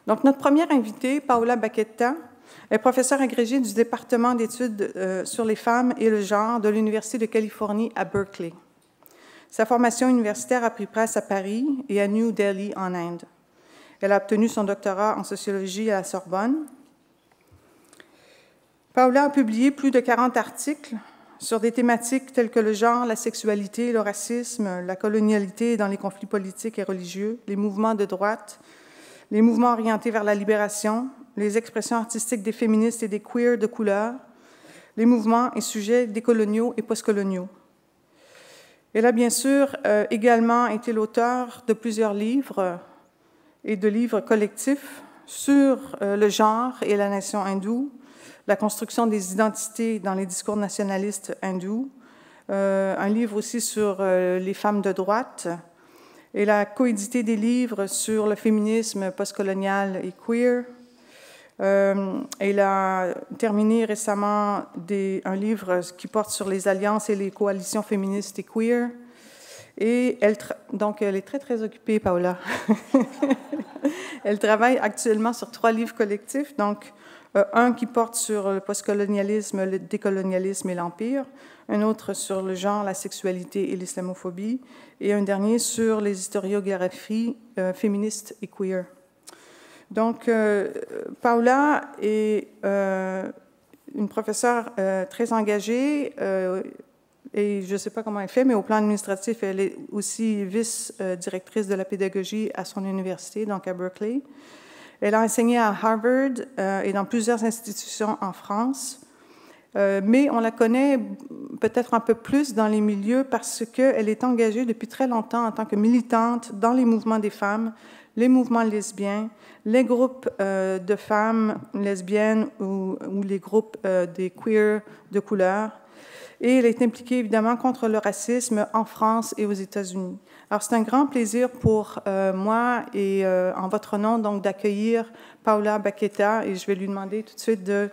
Donc, notre première invitée, Paola Baqueta, est professeure agrégée du département d'études sur les femmes et le genre de l'Université de Californie à Berkeley. Sa formation universitaire a pris place à Paris et à New Delhi, en Inde. Elle a obtenu son doctorat en sociologie à la Sorbonne. Paola a publié plus de 40 articles sur des thématiques telles que le genre, la sexualité, le racisme, la colonialité dans les conflits politiques et religieux, les mouvements de droite, les mouvements orientés vers la libération, les expressions artistiques des féministes et des queers de couleur, les mouvements et sujets décoloniaux et postcoloniaux. Elle a bien sûr également été l'auteur de plusieurs livres et de livres collectifs sur le genre et la nation hindoue, la construction des identités dans les discours nationalistes hindous, un livre aussi sur les femmes de droite. Elle a coédité des livres sur le féminisme postcolonial et queer. Elle a terminé récemment un livre qui porte sur les alliances et les coalitions féministes et queer. Et donc, elle est très, très occupée, Paola. Elle travaille actuellement sur 3 livres collectifs, donc un qui porte sur le postcolonialisme, le décolonialisme et l'empire, un autre sur le genre, la sexualité et l'islamophobie, et un dernier sur les historiographies féministes et queer. Donc, Paola est une professeure très engagée et je ne sais pas comment elle fait, mais au plan administratif, elle est aussi vice-directrice de la pédagogie à son université, donc à Berkeley. Elle a enseigné à Harvard et dans plusieurs institutions en France, mais on la connaît peut-être un peu plus dans les milieux parce qu'elle est engagée depuis très longtemps en tant que militante dans les mouvements des femmes, les mouvements lesbiens, les groupes de femmes lesbiennes ou les groupes des queers de couleur. Et elle est impliquée évidemment contre le racisme en France et aux États-Unis. Alors c'est un grand plaisir pour moi et en votre nom donc d'accueillir Paola Baqueta et je vais lui demander tout de suite de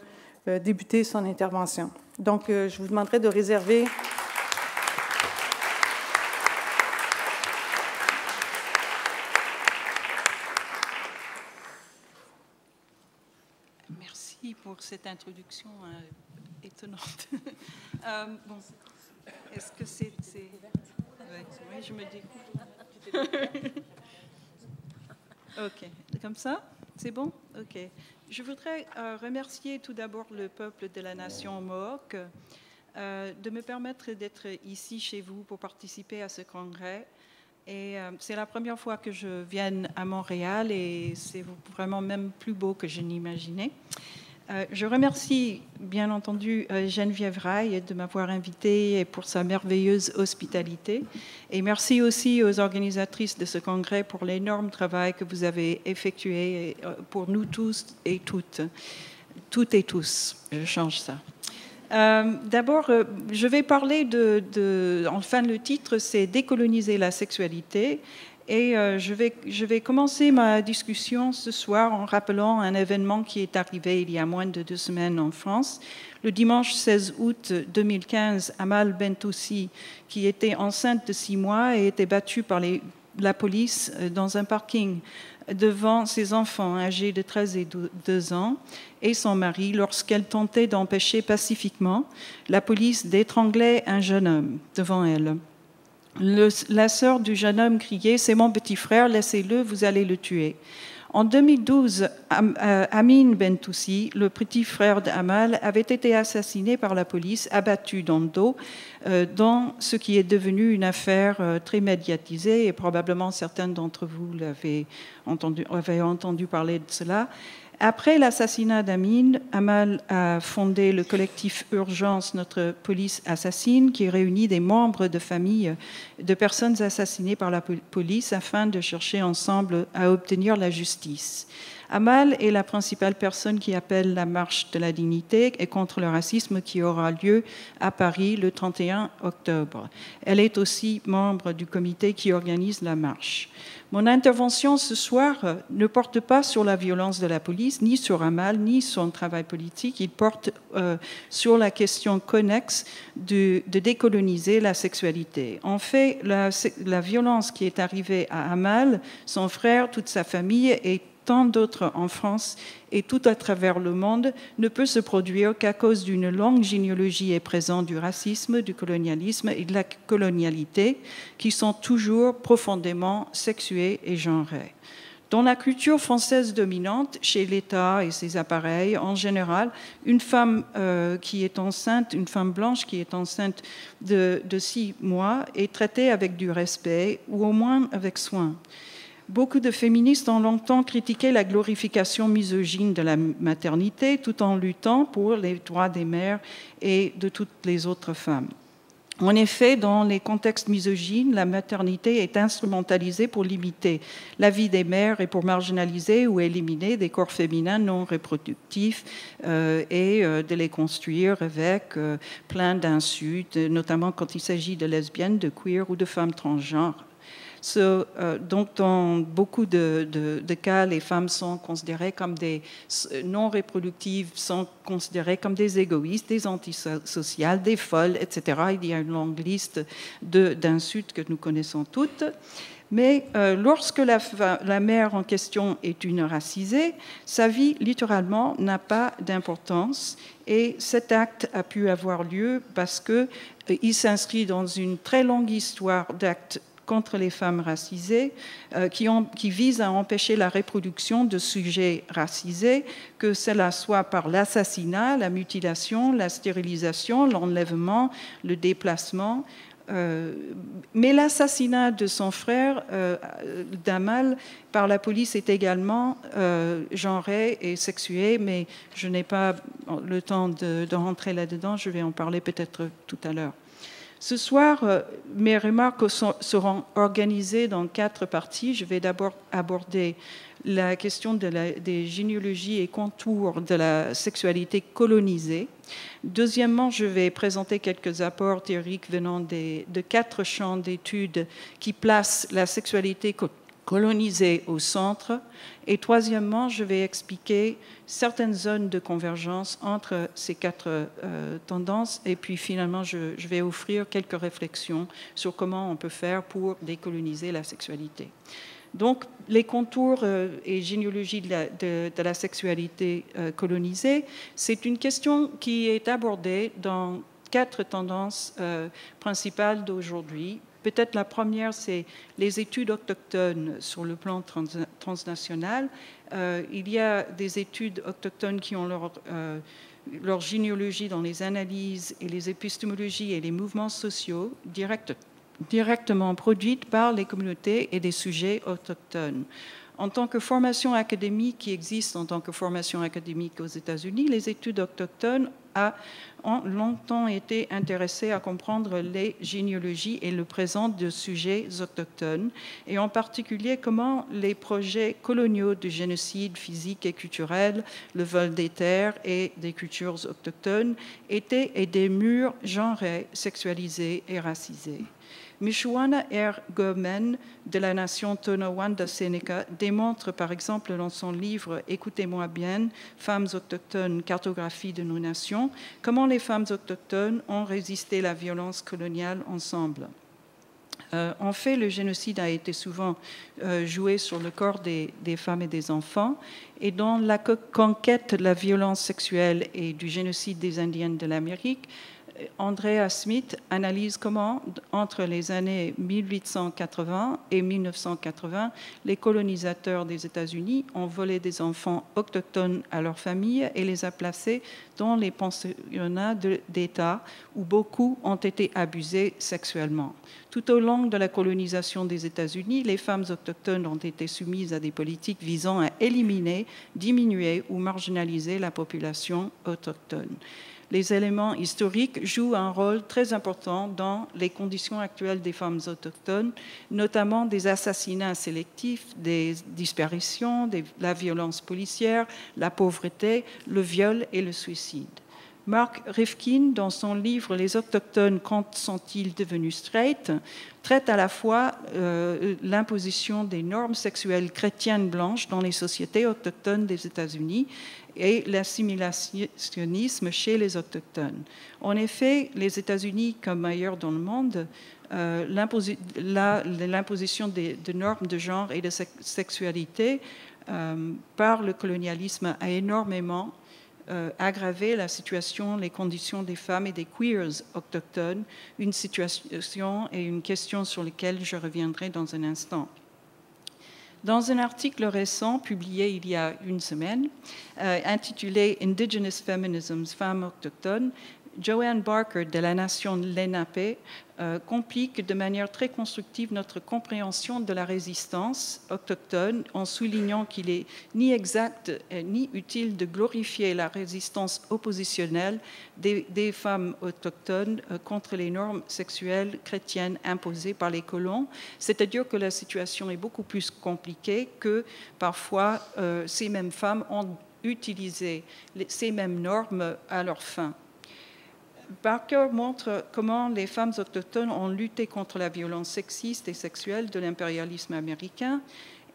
débuter son intervention. Donc je vous demanderai de réserver. Merci pour cette introduction étonnante. Bon, est-ce que c'est... Oui, je me découvre. OK, comme ça, c'est bon? OK. Je voudrais remercier tout d'abord le peuple de la nation Mohawk de me permettre d'être ici chez vous pour participer à ce congrès. Et c'est la première fois que je viens à Montréal et c'est vraiment même plus beau que je n'imaginais. Je remercie bien entendu Geneviève Rail de m'avoir invitée et pour sa merveilleuse hospitalité. Et merci aussi aux organisatrices de ce congrès pour l'énorme travail que vous avez effectué pour nous tous et toutes et tous. Je change ça. D'abord, je vais parler enfin le titre, c'est « Décoloniser la sexualité ». Et je vais commencer ma discussion ce soir en rappelant un événement qui est arrivé il y a moins de 2 semaines en France. Le dimanche 16 août 2015, Amal Bentoussi, qui était enceinte de 6 mois, a été battue par la police dans un parking devant ses enfants âgés de 13 et 2 ans et son mari lorsqu'elle tentait d'empêcher pacifiquement la police d'étrangler un jeune homme devant elle. La sœur du jeune homme criait « C'est mon petit frère, laissez-le, vous allez le tuer ». En 2012, Amin Bentoussi, le petit frère d'Amal, avait été assassiné par la police, abattu dans le dos, dans ce qui est devenu une affaire très médiatisée, et probablement certains d'entre vous avaient entendu parler de cela. Après l'assassinat d'Amin, Amal a fondé le collectif Urgence Notre Police Assassine, qui réunit des membres de familles de personnes assassinées par la police afin de chercher ensemble à obtenir la justice. Amal est la principale personne qui appelle la marche de la dignité et contre le racisme qui aura lieu à Paris le 31 octobre. Elle est aussi membre du comité qui organise la marche. Mon intervention ce soir ne porte pas sur la violence de la police, ni sur Amal, ni son travail politique. Il porte sur la question connexe de décoloniser la sexualité. En fait, la violence qui est arrivée à Amal, son frère, toute sa famille, est tant d'autres en France et tout à travers le monde, ne peut se produire qu'à cause d'une longue généalogie et présente du racisme, du colonialisme et de la colonialité, qui sont toujours profondément sexuées et genrées. Dans la culture française dominante, chez l'État et ses appareils, en général, une femme qui est enceinte, une femme blanche qui est enceinte de 6 mois est traitée avec du respect ou au moins avec soin. Beaucoup de féministes ont longtemps critiqué la glorification misogyne de la maternité tout en luttant pour les droits des mères et de toutes les autres femmes. En effet, dans les contextes misogynes, la maternité est instrumentalisée pour limiter la vie des mères et pour marginaliser ou éliminer des corps féminins non reproductifs et de les construire avec plein d'insultes, notamment quand il s'agit de lesbiennes, de queer ou de femmes transgenres. Donc, dans beaucoup de cas, les femmes sont considérées comme des non reproductives, sont considérées comme des égoïstes, des antisociales, des folles, etc. Il y a une longue liste d'insultes que nous connaissons toutes. Mais lorsque la mère en question est une racisée, sa vie, littéralement, n'a pas d'importance. Et cet acte a pu avoir lieu parce qu'il s'inscrit dans une très longue histoire d'actes contre les femmes racisées, qui visent à empêcher la reproduction de sujets racisés, que cela soit par l'assassinat, la mutilation, la stérilisation, l'enlèvement, le déplacement. Mais l'assassinat de son frère, Damal, par la police est également genré et sexué, mais je n'ai pas le temps de rentrer là-dedans, je vais en parler peut-être tout à l'heure. Ce soir, mes remarques seront organisées dans 4 parties. Je vais d'abord aborder la question des généalogies et contours de la sexualité colonisée. Deuxièmement, je vais présenter quelques apports théoriques venant de 4 champs d'études qui placent la sexualité colonisée au centre. Et troisièmement, je vais expliquer certaines zones de convergence entre ces 4 tendances. Et puis finalement, je vais offrir quelques réflexions sur comment on peut faire pour décoloniser la sexualité. Donc, les contours et généalogie de la sexualité colonisée, c'est une question qui est abordée dans 4 tendances principales d'aujourd'hui. Peut-être la première, c'est les études autochtones sur le plan transnational. Il y a des études autochtones qui ont leur généalogie dans les analyses et les épistémologies et les mouvements sociaux directement produites par les communautés et des sujets autochtones. En tant que formation académique qui existe en tant que formation académique aux États-Unis, les études autochtones ont longtemps été intéressées à comprendre les généalogies et le présent de sujets autochtones, et en particulier comment les projets coloniaux de génocide physique et culturel, le vol des terres et des cultures autochtones, étaient des murs genrés, sexualisés et racisés. Michoana R. Gomen de la nation Tonopah de Seneca démontre par exemple dans son livre « Écoutez-moi bien, femmes autochtones, cartographie de nos nations » comment les femmes autochtones ont résisté à la violence coloniale ensemble. En fait, le génocide a été souvent joué sur le corps des femmes et des enfants, et dans la conquête de la violence sexuelle et du génocide des Indiennes de l'Amérique, Andrea Smith analyse comment, entre les années 1880 et 1980, les colonisateurs des États-Unis ont volé des enfants autochtones à leurs familles et les a placés dans les pensionnats d'État où beaucoup ont été abusés sexuellement. Tout au long de la colonisation des États-Unis, les femmes autochtones ont été soumises à des politiques visant à éliminer, diminuer ou marginaliser la population autochtone. Les éléments historiques jouent un rôle très important dans les conditions actuelles des femmes autochtones, notamment des assassinats sélectifs, des disparitions, la violence policière, la pauvreté, le viol et le suicide. Mark Rifkin, dans son livre « Les Autochtones, quand sont-ils devenus straight ?», traite à la fois l'imposition des normes sexuelles chrétiennes blanches dans les sociétés autochtones des États-Unis et l'assimilationnisme chez les Autochtones. En effet, les États-Unis, comme ailleurs dans le monde, l'imposition de normes de genre et de sexualité par le colonialisme a énormément aggravé la situation, les conditions des femmes et des queers autochtones, une situation et une question sur lesquelles je reviendrai dans un instant. Dans un article récent publié il y a une semaine, intitulé « Indigenous Feminisms, femmes autochtones », Joanne Barker de la nation Lenape complique de manière très constructive notre compréhension de la résistance autochtone en soulignant qu'il n'est ni exact ni utile de glorifier la résistance oppositionnelle des femmes autochtones contre les normes sexuelles chrétiennes imposées par les colons, c'est-à-dire que la situation est beaucoup plus compliquée que parfois ces mêmes femmes ont utilisé ces mêmes normes à leur fin. Barker montre comment les femmes autochtones ont lutté contre la violence sexiste et sexuelle de l'impérialisme américain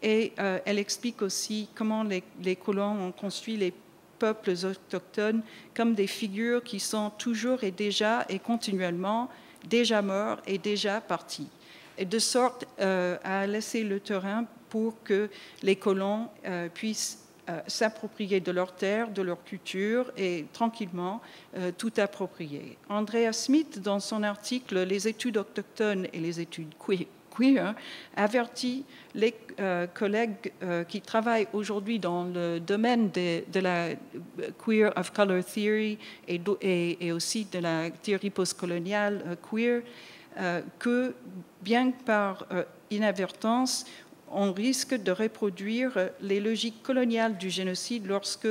et elle explique aussi comment les colons ont construit les peuples autochtones comme des figures qui sont toujours et déjà et continuellement déjà morts et déjà partis, et de sorte à laisser le terrain pour que les colons puissent s'approprier de leur terre, de leur culture et tranquillement tout approprier. Andrea Smith, dans son article « Les études autochtones et les études queer », avertit les collègues qui travaillent aujourd'hui dans le domaine de la queer of color theory et aussi de la théorie postcoloniale queer que, bien que par inadvertance, on risque de reproduire les logiques coloniales du génocide lorsque,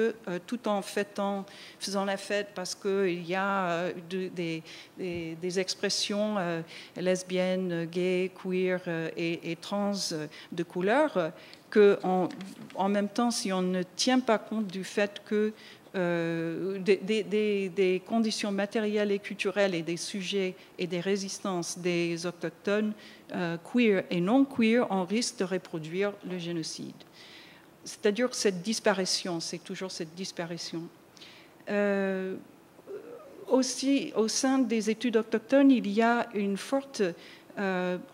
tout en faisant la fête parce qu'il y a des expressions lesbiennes, gays, queer et trans de couleur, qu'en même temps, si on ne tient pas compte du fait que des conditions matérielles et culturelles et des sujets et des résistances des autochtones queer et non queer, on risque de reproduire le génocide. C'est-à-dire que cette disparition, c'est toujours cette disparition. Aussi, au sein des études autochtones, il y a une forte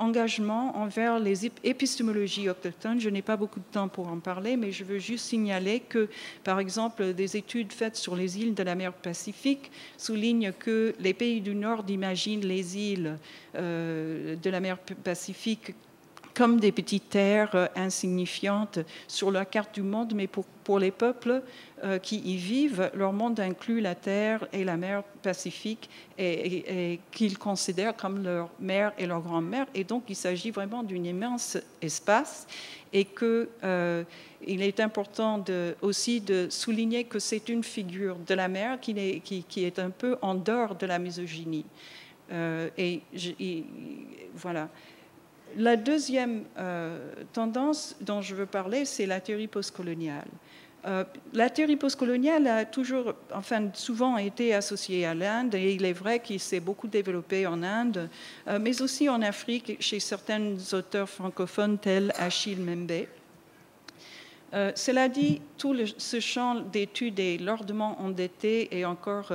engagement envers les épistémologies autochtones. Je n'ai pas beaucoup de temps pour en parler, mais je veux juste signaler que, par exemple, des études faites sur les îles de la mer Pacifique soulignent que les pays du Nord imaginent les îles de la mer Pacifique comme des petites terres insignifiantes sur la carte du monde, mais pour les peuples qui y vivent, leur monde inclut la terre et la mer Pacifique et qu'ils considèrent comme leur mère et leur grand-mère. Et donc, il s'agit vraiment d'un immense espace et qu'il est important aussi de souligner que c'est une figure de la mer qui est un peu en dehors de la misogynie. Voilà. La deuxième tendance dont je veux parler, c'est la théorie postcoloniale. La théorie postcoloniale a souvent été associée à l'Inde, et il est vrai qu'il s'est beaucoup développé en Inde, mais aussi en Afrique, chez certains auteurs francophones tels Achille Mbembe. Cela dit, ce champ d'études est lourdement endetté et encore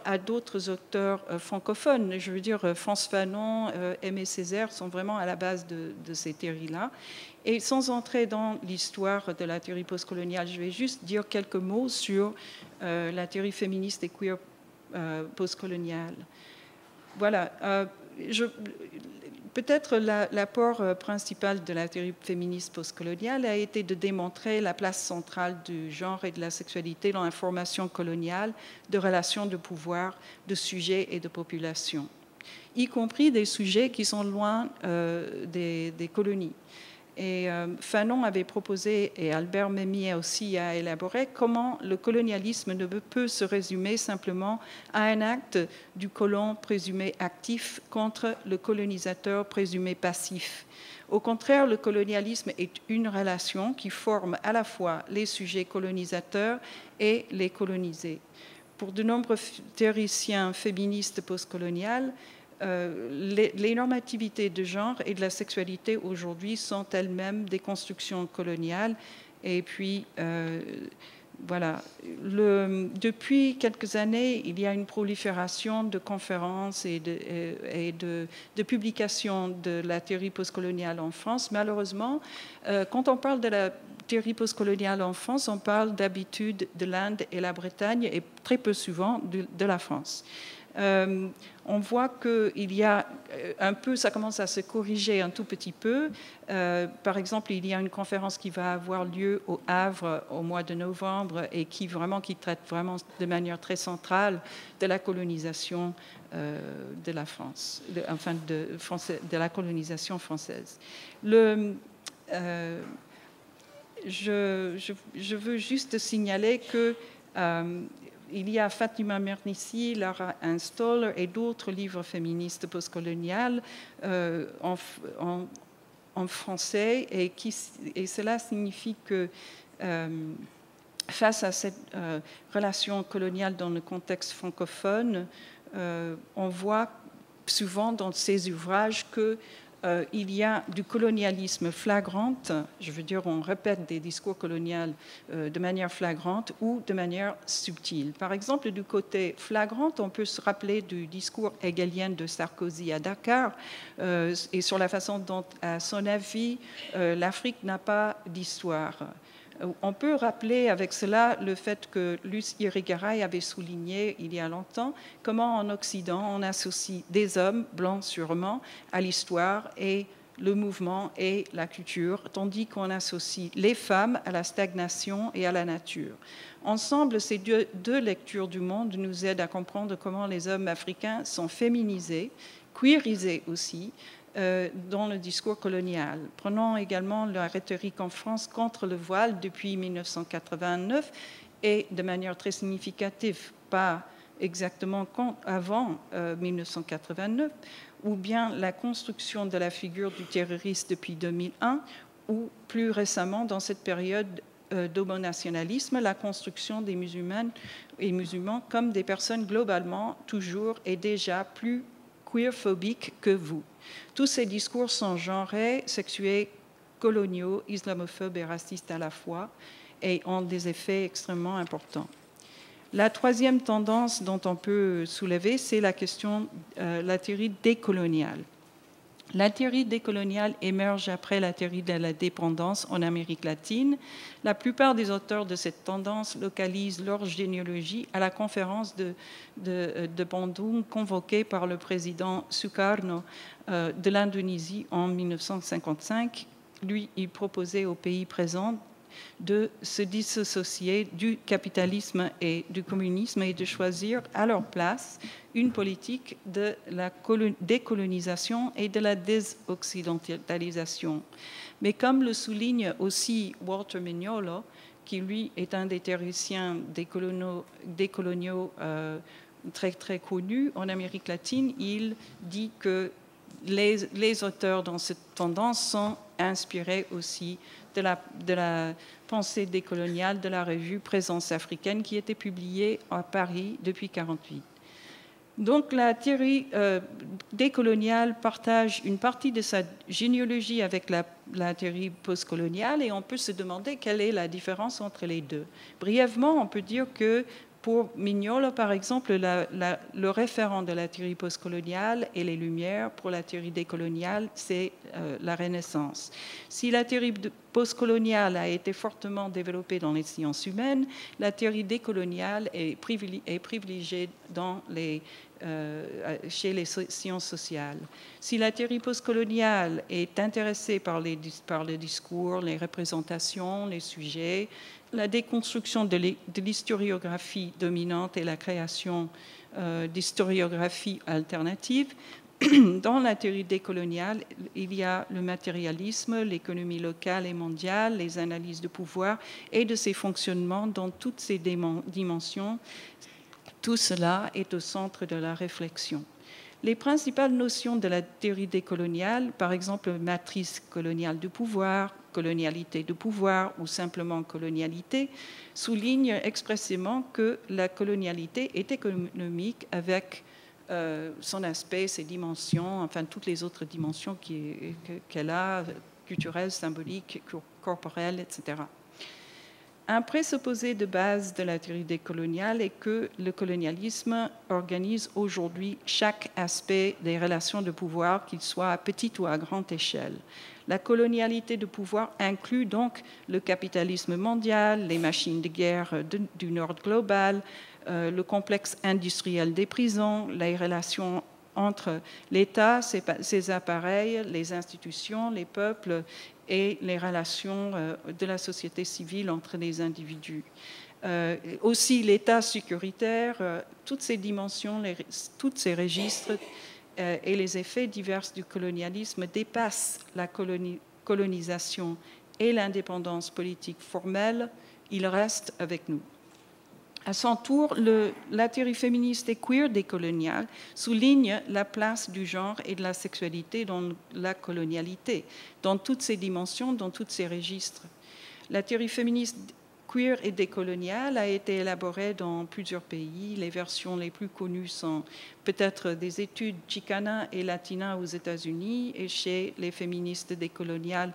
à d'autres auteurs francophones. Je veux dire, Frantz Fanon, Aimé Césaire sont vraiment à la base de ces théories-là. Et sans entrer dans l'histoire de la théorie postcoloniale, je vais juste dire quelques mots sur la théorie féministe et queer postcoloniale. Voilà. Peut-être l'apport principal de la théorie féministe postcoloniale a été de démontrer la place centrale du genre et de la sexualité dans la formation coloniale de relations de pouvoir, de sujets et de populations, y compris des sujets qui sont loin des colonies. Et Fanon avait proposé, et Albert Memmi aussi a élaboré, comment le colonialisme ne peut se résumer simplement à un acte du colon présumé actif contre le colonisateur présumé passif. Au contraire, le colonialisme est une relation qui forme à la fois les sujets colonisateurs et les colonisés. Pour de nombreux théoriciens féministes postcoloniales, les normativités de genre et de la sexualité aujourd'hui sont elles-mêmes des constructions coloniales. Et puis, Voilà. Depuis quelques années, il y a une prolifération de conférences et de publications de la théorie postcoloniale en France. Malheureusement, quand on parle de la théorie postcoloniale en France, on parle d'habitude de l'Inde et la Bretagne et très peu souvent de la France. On voit qu'il y a un peu, ça commence à se corriger un tout petit peu. Par exemple, il y a une conférence qui va avoir lieu au Havre au mois de novembre et qui traite vraiment de manière très centrale de la colonisation de la France, de la colonisation française. Je veux juste signaler que il y a Fatima Mernissi, Lara Stoller et d'autres livres féministes postcoloniales en français, et cela signifie que face à cette relation coloniale dans le contexte francophone, on voit souvent dans ces ouvrages que il y a du colonialisme flagrant, je veux dire, on répète des discours coloniaux de manière flagrante ou de manière subtile. Par exemple, du côté flagrant, on peut se rappeler du discours hegelien de Sarkozy à Dakar et sur la façon dont, à son avis, l'Afrique n'a pas d'histoire. On peut rappeler avec cela le fait que Luce Irigaray avait souligné il y a longtemps comment en Occident on associe des hommes, blancs sûrement, à l'histoire et le mouvement et la culture, tandis qu'on associe les femmes à la stagnation et à la nature. Ensemble, ces deux lectures du monde nous aident à comprendre comment les hommes africains sont féminisés, queerisés aussi, dans le discours colonial. Prenons également la rhétorique en France contre le voile depuis 1989 et de manière très significative, pas exactement avant 1989, ou bien la construction de la figure du terroriste depuis 2001, ou plus récemment, dans cette période d'homonationalisme, la construction des musulmanes et musulmans comme des personnes globalement toujours et déjà plus queerphobiques que vous. Tous ces discours sont genrés, sexués, coloniaux, islamophobes et racistes à la fois et ont des effets extrêmement importants. La troisième tendance dont on peut soulever, c'est la question, la théorie décoloniale. La théorie décoloniale émerge après la théorie de la dépendance en Amérique latine. La plupart des auteurs de cette tendance localisent leur généalogie à la conférence de Bandung convoquée par le président Sukarno de l'Indonésie en 1955. Lui, il proposait aux pays présents de se dissocier du capitalisme et du communisme et de choisir à leur place une politique de la décolonisation et de la désoccidentalisation. Mais comme le souligne aussi Walter Mignolo, qui lui est un des théoriciens décoloniaux très, très connus en Amérique latine, il dit que les auteurs dans cette tendance sont inspirés aussi de la pensée décoloniale de la revue Présence africaine qui était publiée à Paris depuis 1948. Donc la théorie décoloniale partage une partie de sa généalogie avec la théorie postcoloniale et on peut se demander quelle est la différence entre les deux. Brièvement, on peut dire que pour Mignolo, par exemple, le référent de la théorie postcoloniale et les Lumières pour la théorie décoloniale, c'est la Renaissance. Si la théorie postcoloniale a été fortement développée dans les sciences humaines, la théorie décoloniale est privilégiée chez les sciences sociales. Si la théorie postcoloniale est intéressée par le discours, les représentations, les sujets, la déconstruction de l'historiographie dominante et la création d'historiographie alternative, dans la théorie décoloniale, il y a le matérialisme, l'économie locale et mondiale, les analyses de pouvoir et de ses fonctionnements dans toutes ces dimensions. Tout cela est au centre de la réflexion. Les principales notions de la théorie décoloniale, par exemple matrice coloniale du pouvoir, colonialité du pouvoir ou simplement colonialité, soulignent expressément que la colonialité est économique avec son aspect, ses dimensions, enfin toutes les autres dimensions qu'elle a, culturelles, symboliques, corporelles, etc. Un présupposé de base de la théorie décoloniale est que le colonialisme organise aujourd'hui chaque aspect des relations de pouvoir, qu'il soit à petite ou à grande échelle. La colonialité de pouvoir inclut donc le capitalisme mondial, les machines de guerre du Nord global, le complexe industriel des prisons, les relations entre l'État, ses appareils, les institutions, les peuples et les relations de la société civile entre les individus. Aussi l'État sécuritaire, toutes ces dimensions, tous ces registres et les effets divers du colonialisme dépassent la colonisation et l'indépendance politique formelle. Ils restent avec nous. À son tour, la théorie féministe et queer décoloniale souligne la place du genre et de la sexualité dans la colonialité, dans toutes ses dimensions, dans tous ses registres. La théorie féministe queer et décoloniale a été élaborée dans plusieurs pays. Les versions les plus connues sont peut-être des études Chicana et Latina aux États-Unis et chez les féministes décoloniales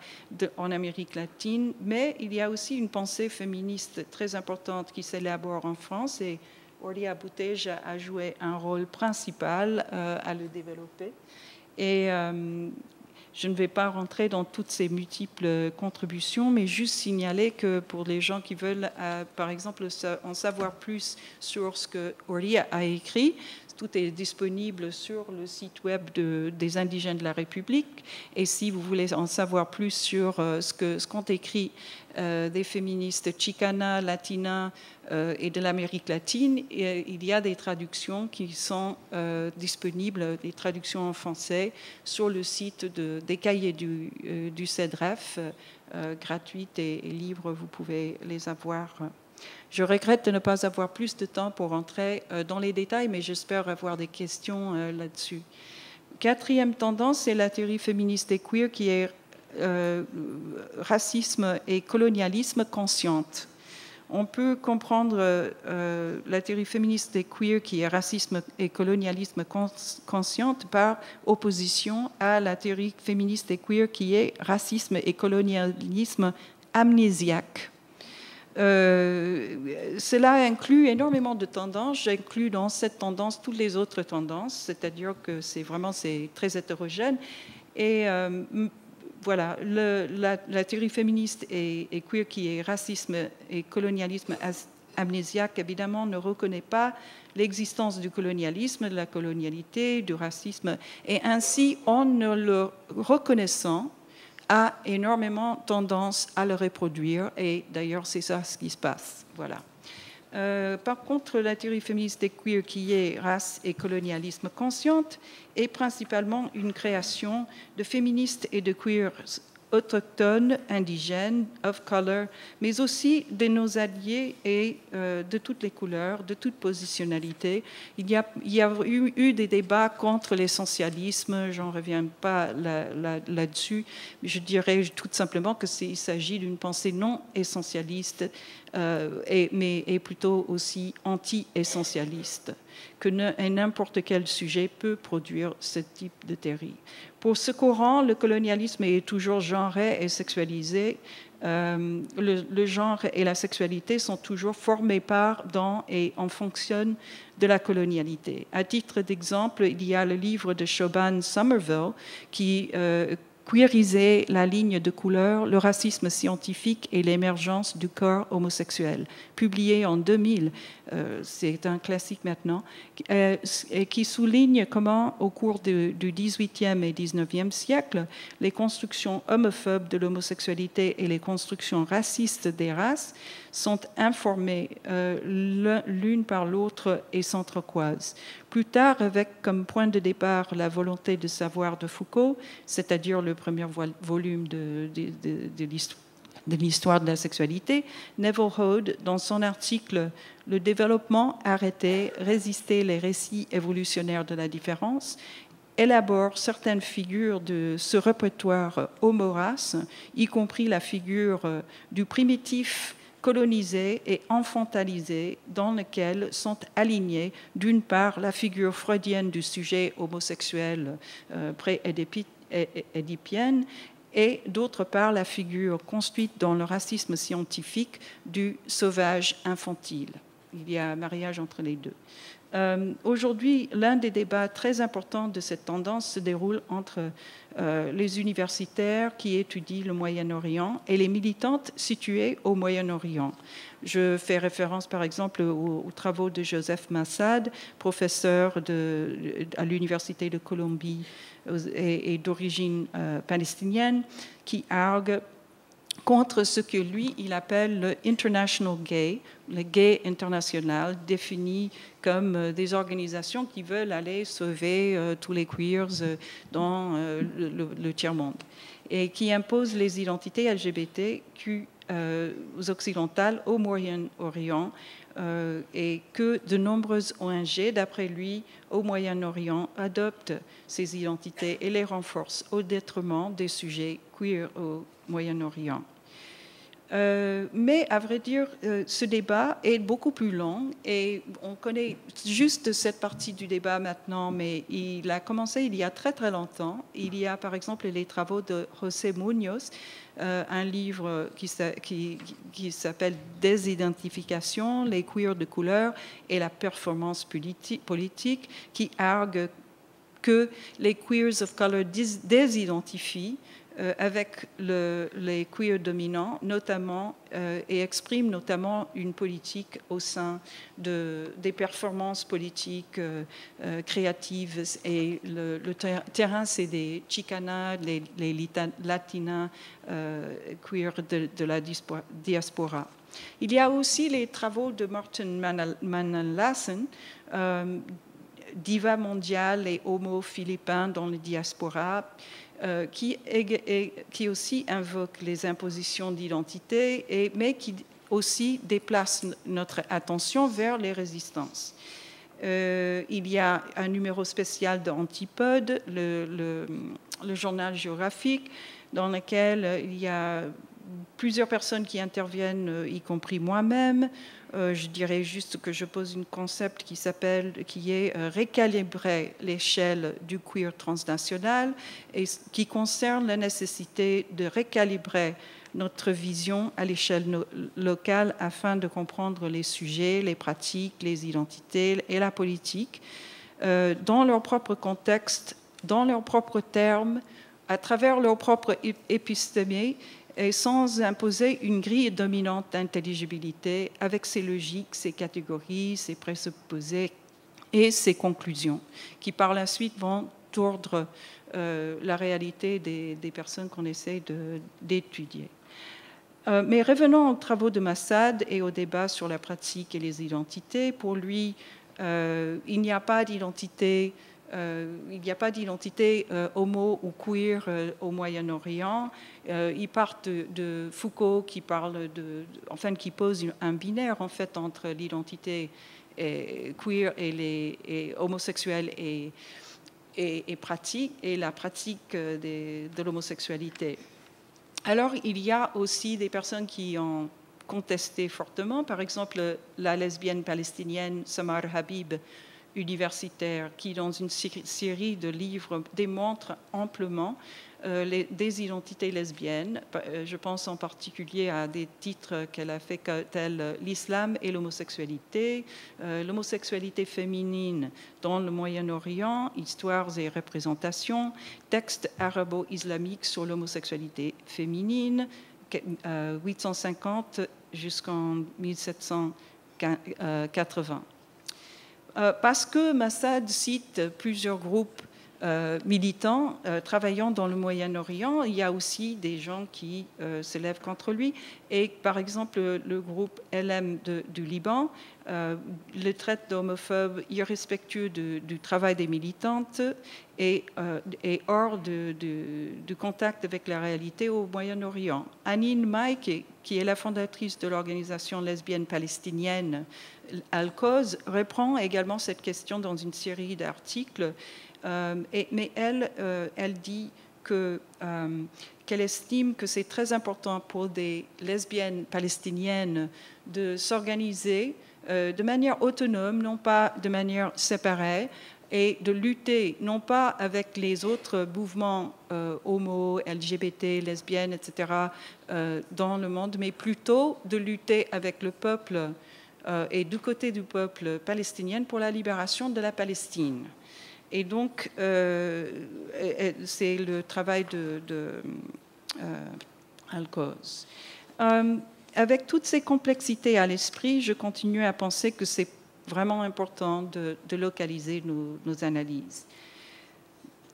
en Amérique latine, mais il y a aussi une pensée féministe très importante qui s'élabore en France et Orlia Bouteja a joué un rôle principal à le développer. Et je ne vais pas rentrer dans toutes ces multiples contributions, mais juste signaler que pour les gens qui veulent, par exemple, en savoir plus sur ce que Orlia a écrit, tout est disponible sur le site web des Indigènes de la République. Et si vous voulez en savoir plus sur ce qu'ont écrit des féministes Chicana, Latina et de l'Amérique latine, il y a des traductions qui sont disponibles, des traductions en français, sur le site des cahiers du CEDREF, gratuites et libres, vous pouvez les avoir. Je regrette de ne pas avoir plus de temps pour entrer dans les détails, mais j'espère avoir des questions là-dessus. Quatrième tendance, c'est la théorie féministe et queer qui est racisme et colonialisme consciente. On peut comprendre la théorie féministe et queer qui est racisme et colonialisme consciente par opposition à la théorie féministe et queer qui est racisme et colonialisme amnésiaque. Cela inclut énormément de tendances. J'inclus dans cette tendance toutes les autres tendances, c'est-à-dire que c'est très hétérogène. Et voilà, la théorie féministe et queer qui est racisme et colonialisme amnésiaque, évidemment, ne reconnaît pas l'existence du colonialisme, de la colonialité, du racisme. Et ainsi, en ne le reconnaissant, a énormément tendance à le reproduire, et d'ailleurs c'est ça ce qui se passe. Voilà. Par contre, la théorie féministe et queer qui est race et colonialisme consciente est principalement une création de féministes et de queers autochtones, indigènes, of color, mais aussi de nos alliés et de toutes les couleurs, de toute positionnalité. Il y a eu des débats contre l'essentialisme, j'en reviens pas là-dessus, mais je dirais tout simplement qu'il s'agit d'une pensée non essentialiste, mais plutôt aussi anti-essentialiste, que n'importe quel sujet peut produire ce type de théorie. Pour ce courant, le colonialisme est toujours genré et sexualisé. Le genre et la sexualité sont toujours formés par, dans et en fonction de la colonialité. À titre d'exemple, il y a le livre de Siobhan Somerville qui queerisait la ligne de couleur, le racisme scientifique et l'émergence du corps homosexuel, publié en 2000. C'est un classique maintenant, et qui souligne comment, au cours du XVIIIe et XIXe siècle, les constructions homophobes de l'homosexualité et les constructions racistes des races sont informées l'une par l'autre et s'entrecroisent. Plus tard, avec comme point de départ la volonté de savoir de Foucault, c'est-à-dire le premier volume de l'histoire de la sexualité, Neville Hode, dans son article « Le développement arrêté, résister les récits évolutionnaires de la différence », élabore certaines figures de ce répertoire homo-race, y compris la figure du primitif colonisé et infantilisé, dans lequel sont alignés d'une part la figure freudienne du sujet homosexuel pré-édipienne et d'autre part la figure construite dans le racisme scientifique du sauvage infantile. Il y a un mariage entre les deux. Aujourd'hui, l'un des débats très importants de cette tendance se déroule entre les universitaires qui étudient le Moyen-Orient et les militantes situées au Moyen-Orient. Je fais référence par exemple aux travaux de Joseph Massad, professeur à l'Université de Colombie et d'origine palestinienne, qui argue contre ce que lui, il appelle le international gay, le gay international, défini comme des organisations qui veulent aller sauver tous les queers dans le tiers-monde et qui imposent les identités LGBTQ occidentales au Moyen-Orient et que de nombreuses ONG, d'après lui, au Moyen-Orient, adoptent ces identités et les renforcent au détriment des sujets queer au Moyen-Orient. Mais à vrai dire, ce débat est beaucoup plus long et on connaît juste cette partie du débat maintenant, mais il a commencé il y a très très longtemps. Il y a par exemple les travaux de José Muñoz, un livre qui s'appelle Désidentification, les queers de couleur et la performance politique, qui argue que les queers of color désidentifient avec les queers dominants, notamment, et expriment notamment une politique au sein des performances politiques créatives. Et le terrain, c'est des chicanas, les latinas queer de la diaspora. Il y a aussi les travaux de Martin Manalassen, diva mondiale et homo philippin dans la diaspora, qui aussi invoque les impositions d'identité, mais qui aussi déplace notre attention vers les résistances. Il y a un numéro spécial d'Antipode, le journal géographique, dans lequel il y a plusieurs personnes qui interviennent, y compris moi-même. Je dirais juste que je pose un concept qui est récalibrer l'échelle du queer transnational et qui concerne la nécessité de récalibrer notre vision à l'échelle locale afin de comprendre les sujets, les pratiques, les identités et la politique dans leur propre contexte, dans leurs propres termes, à travers leur propre épistémie, et sans imposer une grille dominante d'intelligibilité avec ses logiques, ses catégories, ses présupposés et ses conclusions, qui par la suite vont tordre la réalité des personnes qu'on essaie d'étudier. Mais revenons aux travaux de Massad et au débat sur la pratique et les identités. Pour lui, il n'y a pas d'identité homo ou queer au Moyen-Orient. Ils partent de Foucault qui qui pose un binaire en fait entre l'identité queer et homosexuelle et pratique et la pratique de l'homosexualité. Alors il y a aussi des personnes qui ont contesté fortement, par exemple la lesbienne palestinienne Samar Habib, universitaire, qui dans une série de livres démontre amplement des identités lesbiennes. Je pense en particulier à des titres qu'elle a fait tels l'islam et l'homosexualité, l'homosexualité féminine dans le Moyen-Orient, histoires et représentations, textes arabo-islamiques sur l'homosexualité féminine, 850 jusqu'en 1780. Parce que Massad cite plusieurs groupes militants travaillant dans le Moyen-Orient, il y a aussi des gens qui s'élèvent contre lui. Et par exemple, le groupe LM du Liban le traite d'homophobe irrespectueux du travail des militantes et hors du contact avec la réalité au Moyen-Orient. Anine May, qui est la fondatrice de l'organisation lesbienne palestinienne Al-Cause, reprend également cette question dans une série d'articles, mais elle dit qu'elle estime que c'est très important pour des lesbiennes palestiniennes de s'organiser de manière autonome, non pas de manière séparée, et de lutter, non pas avec les autres mouvements homo, LGBT, lesbiennes, etc., dans le monde, mais plutôt de lutter avec le peuple et du côté du peuple palestinien pour la libération de la Palestine. Et donc, c'est le travail de Alcoz. Avec toutes ces complexités à l'esprit, je continue à penser que c'est vraiment important de localiser nos analyses.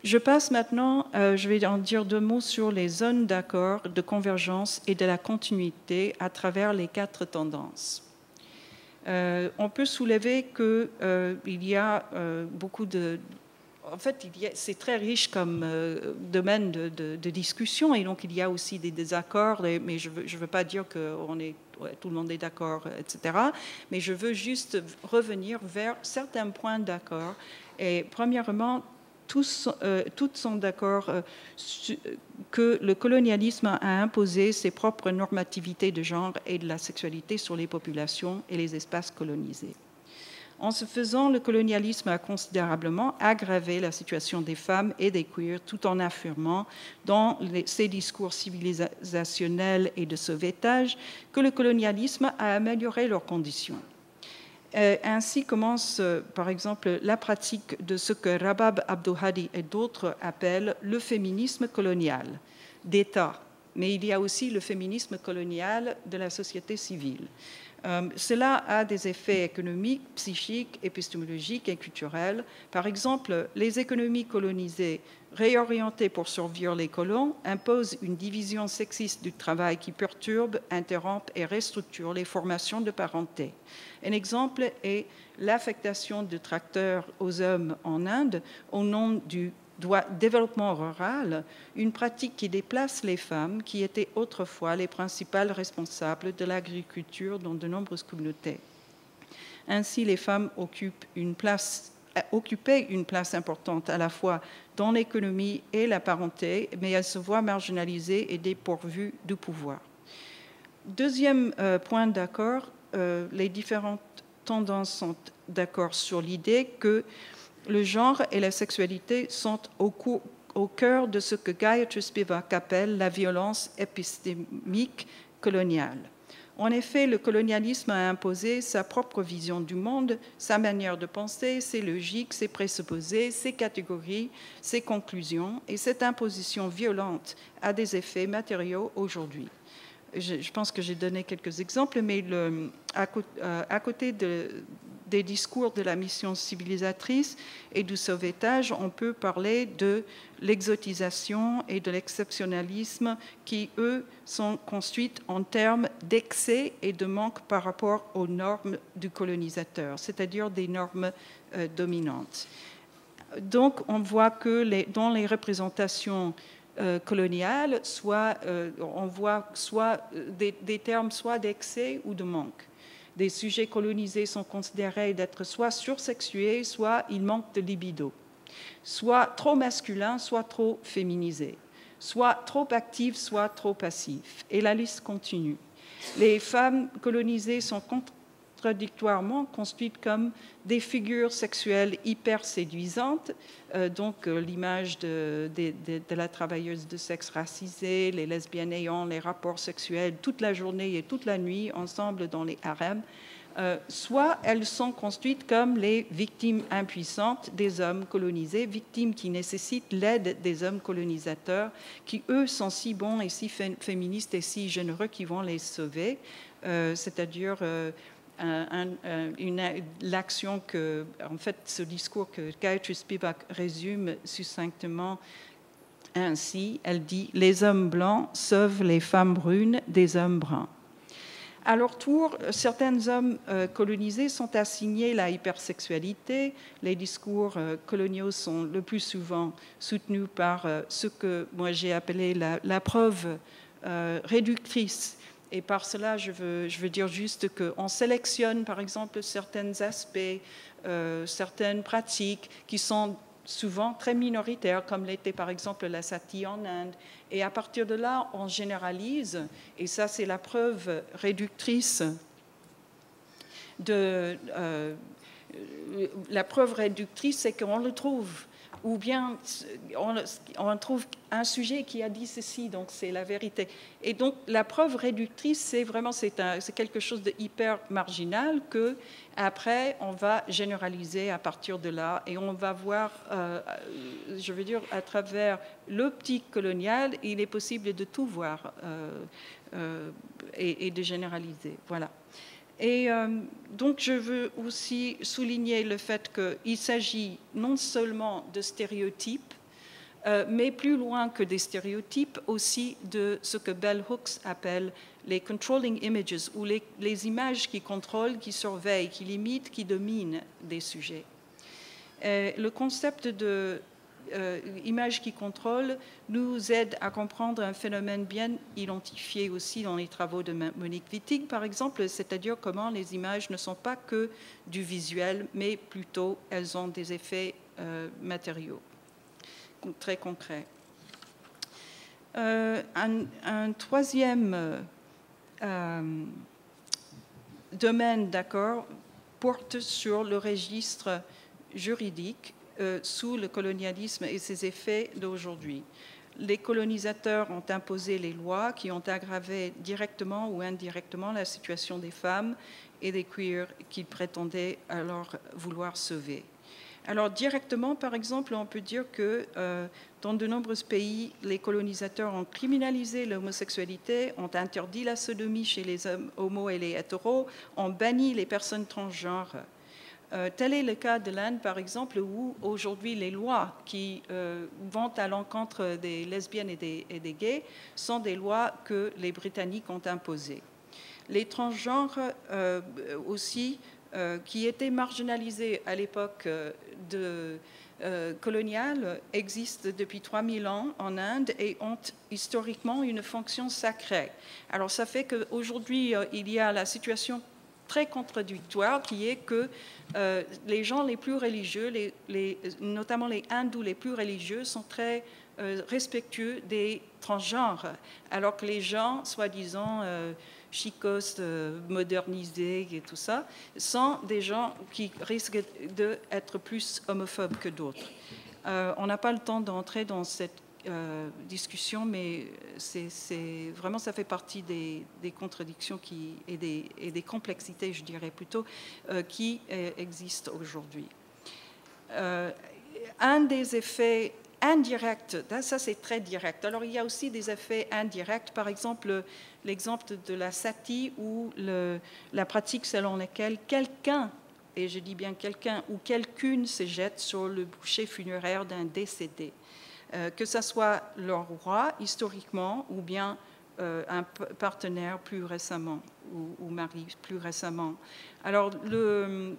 Je passe maintenant, je vais en dire 2 mots sur les zones d'accord, de convergence et de la continuité à travers les 4 tendances. On peut soulever qu'il y a beaucoup de... En fait, c'est très riche comme domaine de discussion, et donc il y a aussi des désaccords, mais je ne veux pas dire que tout le monde est d'accord, etc. Mais je veux juste revenir vers certains points d'accord. Et premièrement, tous sont d'accord que le colonialisme a imposé ses propres normativités de genre et de la sexualité sur les populations et les espaces colonisés. En ce faisant, le colonialisme a considérablement aggravé la situation des femmes et des queers, tout en affirmant dans ses discours civilisationnels et de sauvetage que le colonialisme a amélioré leurs conditions. Ainsi commence, par exemple, la pratique de ce que Rabab Abdouhadi et d'autres appellent le féminisme colonial d'État, mais il y a aussi le féminisme colonial de la société civile. Cela a des effets économiques, psychiques, épistémologiques et culturels. Par exemple, les économies colonisées réorientées pour survivre les colons imposent une division sexiste du travail qui perturbe, interrompt et restructure les formations de parenté. Un exemple est l'affectation de tracteurs aux hommes en Inde au nom du développement rural, une pratique qui déplace les femmes qui étaient autrefois les principales responsables de l'agriculture dans de nombreuses communautés. Ainsi, les femmes occupaient une place importante à la fois dans l'économie et la parenté, mais elles se voient marginalisées et dépourvues de pouvoir. Deuxième point d'accord, les différentes tendances sont d'accord sur l'idée que le genre et la sexualité sont au cœur de ce que Gayatri Spivak appelle la violence épistémique coloniale. En effet, le colonialisme a imposé sa propre vision du monde, sa manière de penser, ses logiques, ses présupposés, ses catégories, ses conclusions, et cette imposition violente a des effets matériaux aujourd'hui. Je pense que j'ai donné quelques exemples, mais à côté des discours de la mission civilisatrice et du sauvetage, on peut parler de l'exotisation et de l'exceptionnalisme qui, eux, sont construits en termes d'excès et de manque par rapport aux normes du colonisateur, c'est-à-dire des normes dominantes. Donc, on voit que dans les représentations coloniales, on voit soit des termes soit d'excès ou de manque. Des sujets colonisés sont considérés d'être soit sursexués, soit ils manquent de libido, soit trop masculins, soit trop féminisés, soit trop actifs, soit trop passifs. Et la liste continue. Les femmes colonisées sont contradictoirement construites comme des figures sexuelles hyper séduisantes, donc l'image de la travailleuse de sexe racisée, les lesbiennes ayant les rapports sexuels toute la journée et toute la nuit ensemble dans les harems, soit elles sont construites comme les victimes impuissantes des hommes colonisés, victimes qui nécessitent l'aide des hommes colonisateurs, qui eux sont si bons et si féministes et si généreux qu'ils vont les sauver, c'est-à-dire l'action que, en fait, ce discours que Gayatri Spivak résume succinctement ainsi, elle dit « Les hommes blancs sauvent les femmes brunes des hommes bruns ». À leur tour, certains hommes colonisés sont assignés la hypersexualité. Les discours coloniaux sont le plus souvent soutenus par ce que moi j'ai appelé la preuve réductrice. Et par cela, je veux dire juste qu'on sélectionne, par exemple, certains aspects, certaines pratiques qui sont souvent très minoritaires, comme l'était par exemple la sati en Inde. Et à partir de là, on généralise, et ça c'est la preuve réductrice la preuve réductrice, c'est qu'on le trouve. Ou bien on trouve un sujet qui a dit ceci, donc c'est la vérité. Et donc la preuve réductrice, c'est vraiment c'est quelque chose de hyper marginal que après on va généraliser à partir de là et on va voir, je veux dire, à travers l'optique coloniale, il est possible de tout voir et de généraliser. Voilà. Et donc, je veux aussi souligner le fait qu'il s'agit non seulement de stéréotypes, mais plus loin que des stéréotypes, aussi de ce que Bell Hooks appelle les controlling images, ou les images qui contrôlent, qui surveillent, qui limitent, qui dominent des sujets. Le concept de image qui contrôle nous aide à comprendre un phénomène bien identifié aussi dans les travaux de Monique Wittig, par exemple, c'est-à-dire comment les images ne sont pas que du visuel, mais plutôt elles ont des effets matériaux, très concrets. Un troisième domaine d'accord porte sur le registre juridique sous le colonialisme et ses effets d'aujourd'hui. Les colonisateurs ont imposé les lois qui ont aggravé directement ou indirectement la situation des femmes et des queers qu'ils prétendaient alors vouloir sauver. Alors directement, par exemple, on peut dire que dans de nombreux pays, les colonisateurs ont criminalisé l'homosexualité, ont interdit la sodomie chez les hommes homos et les hétéros, ont banni les personnes transgenres. Tel est le cas de l'Inde, par exemple, où aujourd'hui les lois qui vont à l'encontre des lesbiennes et des gays sont des lois que les Britanniques ont imposées. Les transgenres aussi, qui étaient marginalisés à l'époque coloniale, existent depuis 3000 ans en Inde et ont historiquement une fonction sacrée. Alors ça fait qu'aujourd'hui, il y a la situation très contradictoire qui est que les gens les plus religieux, notamment les hindous les plus religieux, sont très respectueux des transgenres, alors que les gens, soi-disant chicos, modernisés et tout ça, sont des gens qui risquent d'être plus homophobes que d'autres. On n'a pas le temps d'entrer dans cette discussion, mais c'est vraiment, ça fait partie des contradictions et des complexités, je dirais plutôt, qui existent aujourd'hui. Un des effets indirects, ça c'est très direct. Alors il y a aussi des effets indirects, par exemple l'exemple de la sati ou la pratique selon laquelle quelqu'un, et je dis bien quelqu'un ou quelqu'une, se jette sur le bûcher funéraire d'un décédé. Que ce soit leur roi historiquement ou bien un partenaire plus récemment ou mari plus récemment. Alors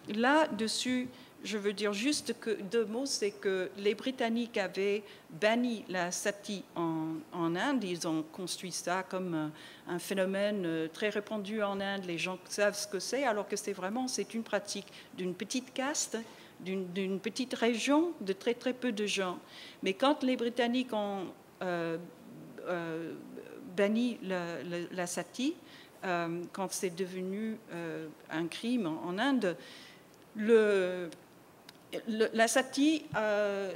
là-dessus, je veux dire juste deux mots, c'est que les Britanniques avaient banni la sati en Inde. Ils ont construit ça comme un phénomène très répandu en Inde. Les gens savent ce que c'est, alors que c'est une pratique d'une petite caste, d'une petite région de très très peu de gens. Mais quand les Britanniques ont banni la sati, quand c'est devenu un crime en Inde, la sati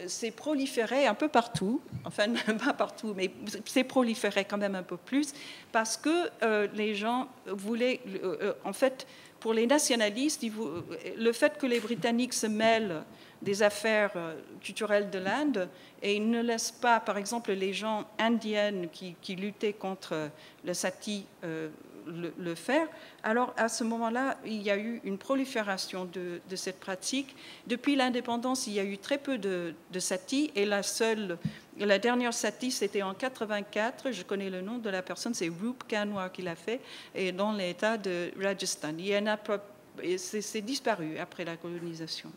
s'est proliférée un peu partout, enfin pas partout, mais s'est proliférée quand même un peu plus, parce que les gens voulaient, en fait, pour les nationalistes, le fait que les Britanniques se mêlent des affaires culturelles de l'Inde et ils ne laissent pas, par exemple, les gens indiennes qui luttaient contre le sati le faire. Alors, à ce moment-là, il y a eu une prolifération de cette pratique. Depuis l'indépendance, il y a eu très peu de sati et la dernière sati, c'était en 84. Je connais le nom de la personne, c'est Roop Kanwar qui l'a fait, et dans l'État de Rajasthan. C'est disparu après la colonisation.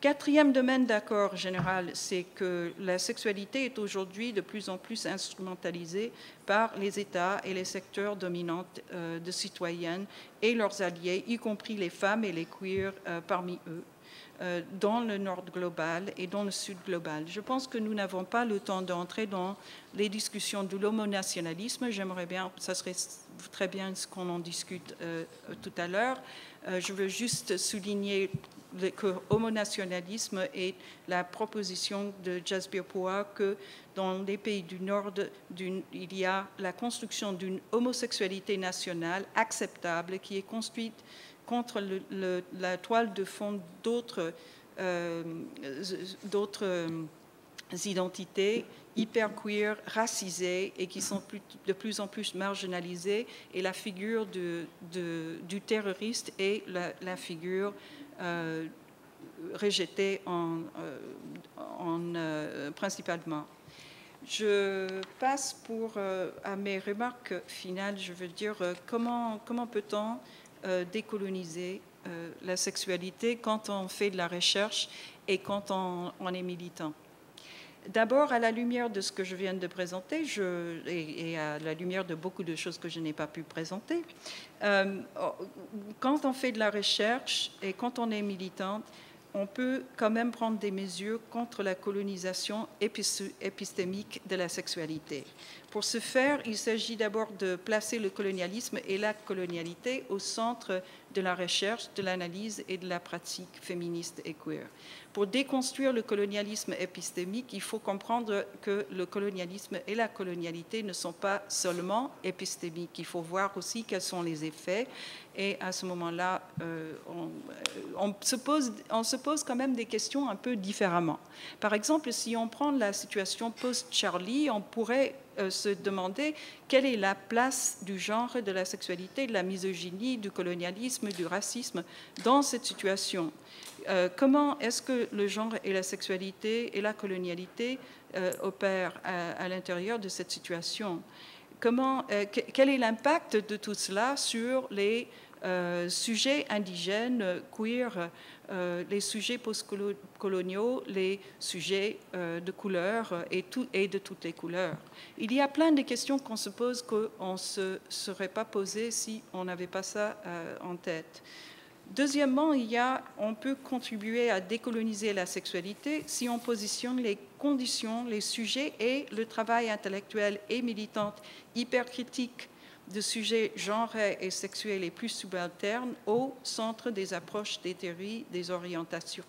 Quatrième domaine d'accord général, c'est que la sexualité est aujourd'hui de plus en plus instrumentalisée par les États et les secteurs dominants de citoyennes et leurs alliés, y compris les femmes et les queers parmi eux, dans le nord global et dans le sud global. Je pense que nous n'avons pas le temps d'entrer dans les discussions de l'homonationalisme. J'aimerais bien, ça serait très bien ce qu'on en discute tout à l'heure. Je veux juste souligner que homonationalisme est la proposition de Jasbir Puar que dans les pays du Nord, il y a la construction d'une homosexualité nationale acceptable qui est construite contre la toile de fond d'autres identités hyper queer, racisées et qui sont de plus en plus marginalisées. Et la figure du terroriste est la figure rejetée principalement. Je passe à mes remarques finales. Je veux dire, comment peut-on décoloniser la sexualité quand on fait de la recherche et quand on est militant. D'abord, à la lumière de ce que je viens de présenter, et à la lumière de beaucoup de choses que je n'ai pas pu présenter, quand on fait de la recherche et quand on est militante, on peut quand même prendre des mesures contre la colonisation épistémique de la sexualité. Pour ce faire, il s'agit d'abord de placer le colonialisme et la colonialité au centre de la recherche, de l'analyse et de la pratique féministe et queer. Pour déconstruire le colonialisme épistémique, il faut comprendre que le colonialisme et la colonialité ne sont pas seulement épistémiques. Il faut voir aussi quels sont les effets. Et à ce moment-là, on se pose quand même des questions un peu différemment. Par exemple, si on prend la situation post-Charlie, on pourrait se demander quelle est la place du genre, de la sexualité, de la misogynie, du colonialisme, du racisme dans cette situation. Comment est-ce que le genre et la sexualité et la colonialité opèrent à l'intérieur de cette situation? Quel est l'impact de tout cela sur les sujets indigènes, queer, les sujets postcoloniaux, les sujets de couleur et de toutes les couleurs? Il y a plein de questions qu'on se pose qu'on ne se serait pas posées si on n'avait pas ça en tête. Deuxièmement, on peut contribuer à décoloniser la sexualité si on positionne les conditions, les sujets et le travail intellectuel et militant hypercritique de sujets genrés et sexuels les plus subalternes au centre des approches, des théories, des orientations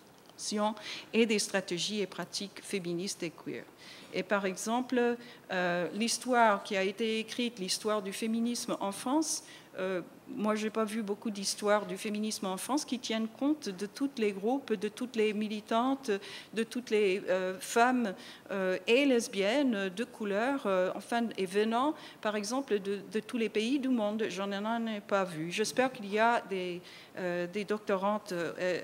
et des stratégies et pratiques féministes et queer. Et par exemple, l'histoire qui a été écrite, l'histoire du féminisme en France, moi, je n'ai pas vu beaucoup d'histoires du féminisme en France qui tiennent compte de tous les groupes, de toutes les militantes, de toutes les femmes et lesbiennes de couleur, et venant, par exemple, de tous les pays du monde. Je n'en ai pas vu. J'espère qu'il y a des doctorantes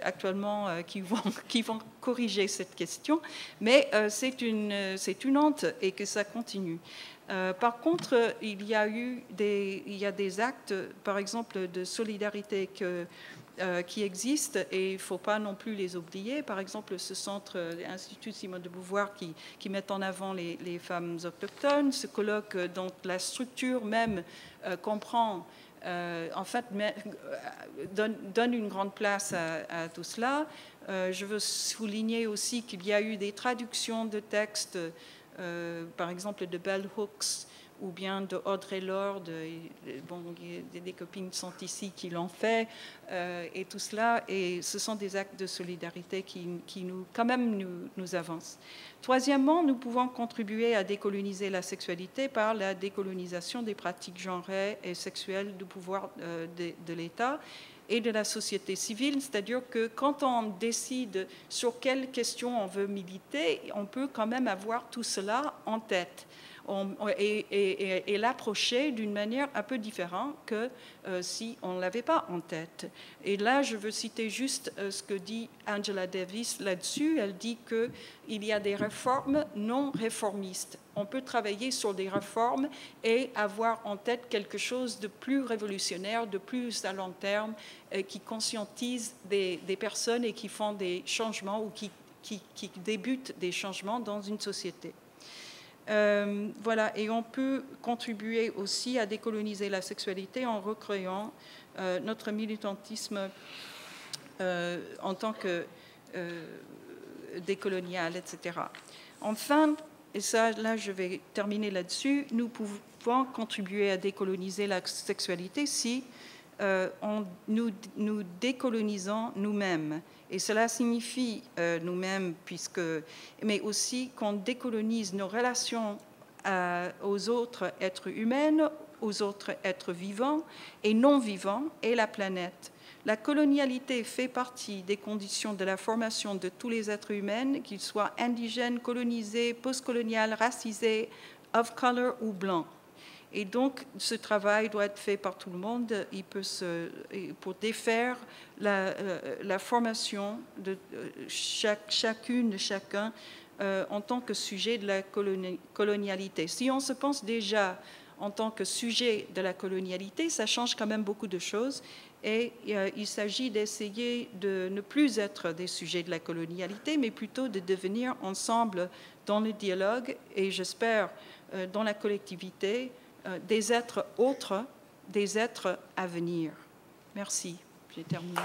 actuellement qui vont corriger cette question, mais c'est une honte et que ça continue. Par contre, il y a des actes, par exemple, de solidarité qui existent et il ne faut pas non plus les oublier. Par exemple, ce centre, l'Institut Simone de Beauvoir, qui met en avant les femmes autochtones, ce colloque dont la structure même comprend, en fait, donne une grande place à tout cela. Je veux souligner aussi qu'il y a eu des traductions de textes, par exemple de Bell Hooks ou bien de Audre Lorde, des copines sont ici qui l'ont fait, et tout cela, et ce sont des actes de solidarité qui nous avancent. Troisièmement, nous pouvons contribuer à décoloniser la sexualité par la décolonisation des pratiques genrées et sexuelles du pouvoir de l'État et de la société civile, c'est-à-dire que quand on décide sur quelles questions on veut militer, on peut quand même avoir tout cela en tête et l'approcher d'une manière un peu différente que si on ne l'avait pas en tête. Et là, je veux citer juste ce que dit Angela Davis là-dessus. Elle dit qu'il y a des réformes non réformistes. On peut travailler sur des réformes et avoir en tête quelque chose de plus révolutionnaire, de plus à long terme, qui conscientise des personnes et qui font des changements ou qui débutent des changements dans une société. Voilà, et on peut contribuer aussi à décoloniser la sexualité en recréant notre militantisme en tant que décolonial, etc. Enfin, et ça, là, je vais terminer là-dessus, nous pouvons contribuer à décoloniser la sexualité si nous décolonisons nous-mêmes. Et cela signifie nous-mêmes, mais aussi qu'on décolonise nos relations aux autres êtres humains, aux autres êtres vivants et non vivants, et la planète. La colonialité fait partie des conditions de la formation de tous les êtres humains, qu'ils soient indigènes, colonisés, postcoloniaux, racisés, of color ou blancs. Et donc, ce travail doit être fait par tout le monde. Pour défaire la formation de chacune, de chacun, en tant que sujet de la colonialité. Si on se pense déjà en tant que sujet de la colonialité, ça change quand même beaucoup de choses. Et il s'agit d'essayer de ne plus être des sujets de la colonialité, mais plutôt de devenir ensemble dans le dialogue et, j'espère, dans la collectivité, des êtres autres, des êtres à venir. Merci. J'ai terminé.